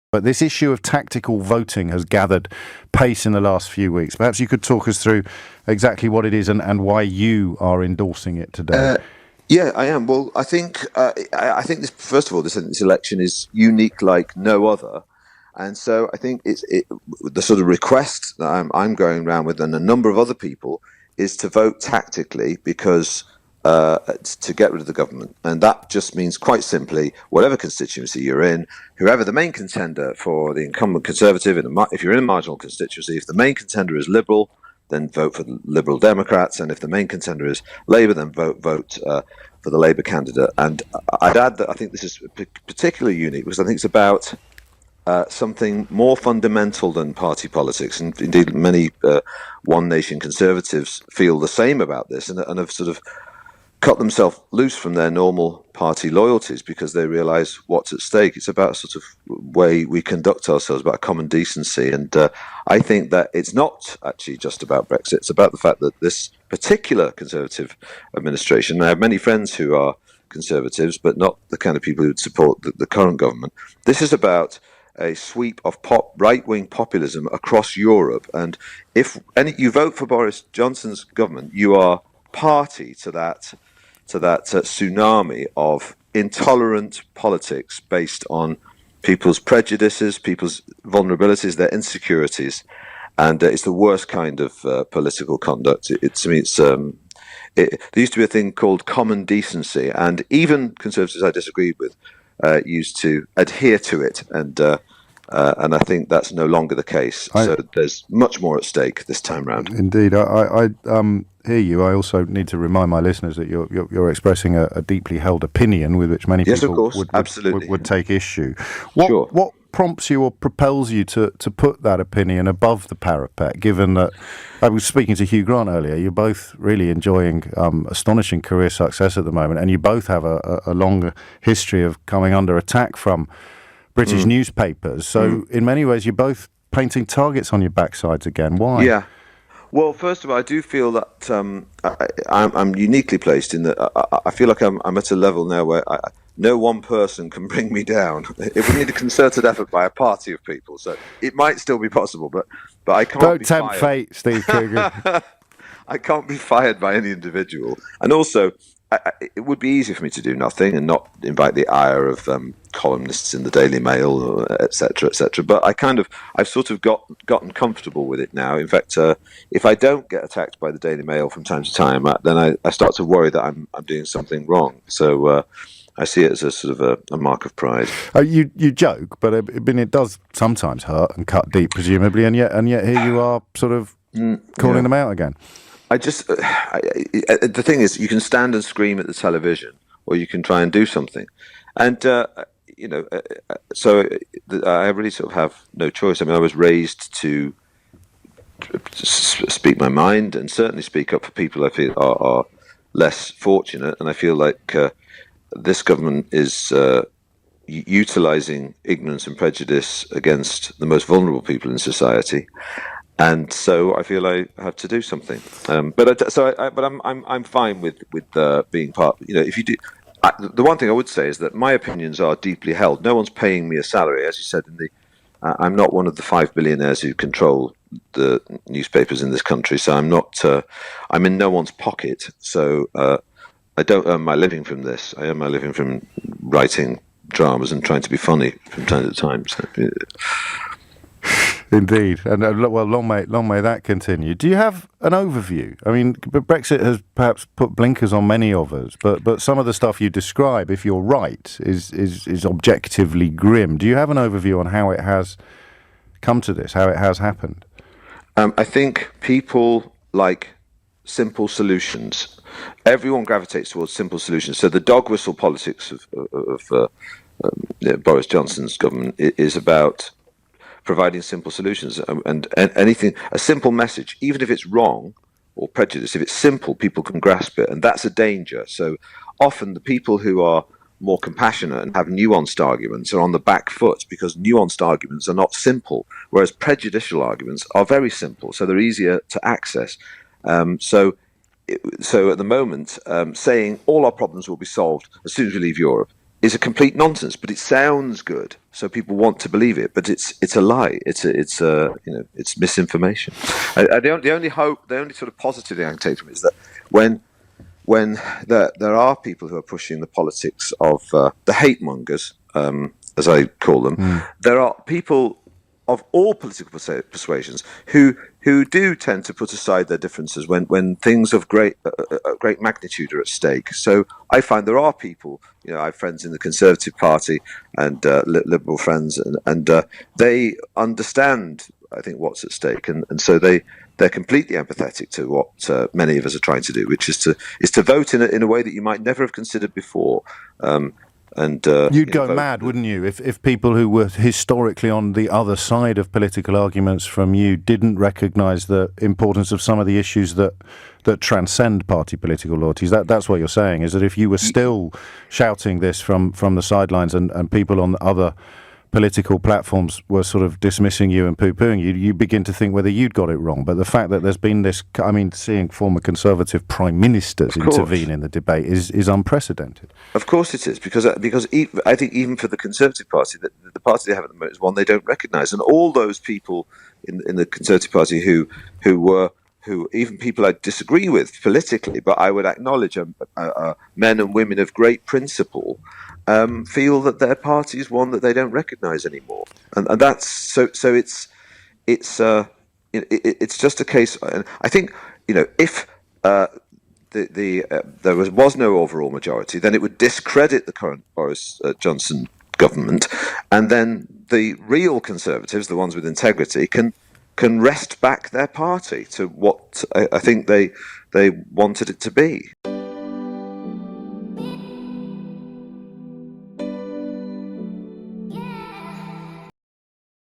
But this issue of tactical voting has gathered pace in the last few weeks. Perhaps you could talk us through exactly what it is and why you are endorsing it today. Yeah, I am. Well, I think this. First of all, this election is unique like no other, and so I think the sort of request that I'm going around with, and a number of other people, is to vote tactically because to get rid of the government, and that just means quite simply, whatever constituency you're in, whoever the main contender for the incumbent Conservative, if you're in a marginal constituency, if the main contender is Liberal, then vote for the Liberal Democrats, and if the main contender is Labour, then vote for the Labour candidate. And I'd add that I think this is particularly unique because I think it's about something more fundamental than party politics, and indeed many One Nation Conservatives feel the same about this, and have sort of cut themselves loose from their normal party loyalties because they realise what's at stake. It's about sort of way we conduct ourselves, about common decency. And I think that it's not actually just about Brexit. It's about the fact that this particular Conservative administration, and I have many friends who are Conservatives, but not the kind of people who would support the current government. This is about a sweep of right-wing populism across Europe. And if you vote for Boris Johnson's government, you are party to that tsunami of intolerant politics based on people's prejudices, people's vulnerabilities, their insecurities, and it's the worst kind of political conduct. There used to be a thing called common decency, and even Conservatives I disagreed with used to adhere to it, and I think that's no longer the case. So there's much more at stake this time round. Indeed, I hear you. I also need to remind my listeners that you're expressing a deeply held opinion with which many people would take issue. What prompts you or propels you to put that opinion above the parapet, given that I was speaking to Hugh Grant earlier, you're both really enjoying astonishing career success at the moment, and you both have a long history of coming under attack from British newspapers. So in many ways, you're both painting targets on your backsides again. Why? Yeah. Well, first of all, I do feel that I'm uniquely placed in that I feel like I'm at a level now where no one person can bring me down. It would need a concerted effort by a party of people. So it might still be possible, but I can't. Don't tempt fate, Steve Coogan. I can't be fired by any individual, and also it would be easy for me to do nothing and not invite the ire of columnists in the Daily Mail, etc., etc. But I've sort of gotten comfortable with it now. In fact, if I don't get attacked by the Daily Mail from time to time, then I start to worry that I'm doing something wrong. So I see it as a sort of a mark of pride. You joke, but it does sometimes hurt and cut deep, presumably, and yet here you are, sort of calling them out again. The thing is, you can stand and scream at the television, or you can try and do something, and so I really sort of have no choice. I mean, I was raised to speak my mind and certainly speak up for people I feel are less fortunate, and I feel like this government is utilising ignorance and prejudice against the most vulnerable people in society. And so I feel I have to do something, but I'm fine with being part. If you do, the one thing I would say is that my opinions are deeply held. No one's paying me a salary, as you said. I'm not one of the 5 billionaires who control the newspapers in this country. So I'm not. I'm in no one's pocket. So I don't earn my living from this. I earn my living from writing dramas and trying to be funny from time to time. So, Indeed, and well, long may that continue. Do you have an overview? I mean, Brexit has perhaps put blinkers on many of us, but some of the stuff you describe, if you're right, is objectively grim. Do you have an overview on how it has come to this, how it has happened? I think people like simple solutions. Everyone gravitates towards simple solutions. So the dog whistle politics of Boris Johnson's government is about providing simple solutions and anything, a simple message, even if it's wrong or prejudiced, if it's simple, people can grasp it, and that's a danger. So often the people who are more compassionate and have nuanced arguments are on the back foot because nuanced arguments are not simple, whereas prejudicial arguments are very simple, so they're easier to access. So at the moment, saying all our problems will be solved as soon as we leave Europe is a complete nonsense, but it sounds good, so people want to believe it. But it's a lie. It's misinformation. The only sort of positive thing I can take from it is that when there are people who are pushing the politics of the hate mongers, as I call them, there are people of all political persuasions who do tend to put aside their differences when things of great magnitude are at stake. So I find there are people, I have friends in the Conservative Party and Liberal friends, and they understand, I think, what's at stake, and so they're completely empathetic to what many of us are trying to do, which is to vote in a way that you might never have considered before. You'd go mad, wouldn't you, if people who were historically on the other side of political arguments from you didn't recognise the importance of some of the issues that transcend party political loyalties. That's what you're saying, is that if you were still shouting this from the sidelines and people on the other political platforms were sort of dismissing you and poo-pooing you, you begin to think whether you'd got it wrong. But the fact that there's been this, seeing former Conservative prime ministers intervene in the debate is unprecedented. Of course it is, because I think even for the Conservative Party, the party they have at the moment is one they don't recognise. And all those people in the Conservative Party who even people I disagree with politically, but I would acknowledge are men and women of great principle, feel that their party is one that they don't recognise anymore, and that's so. It's just a case. And I think if there was no overall majority, then it would discredit the current Boris Johnson government, and then the real Conservatives, the ones with integrity, can wrest back their party to what I think they wanted it to be.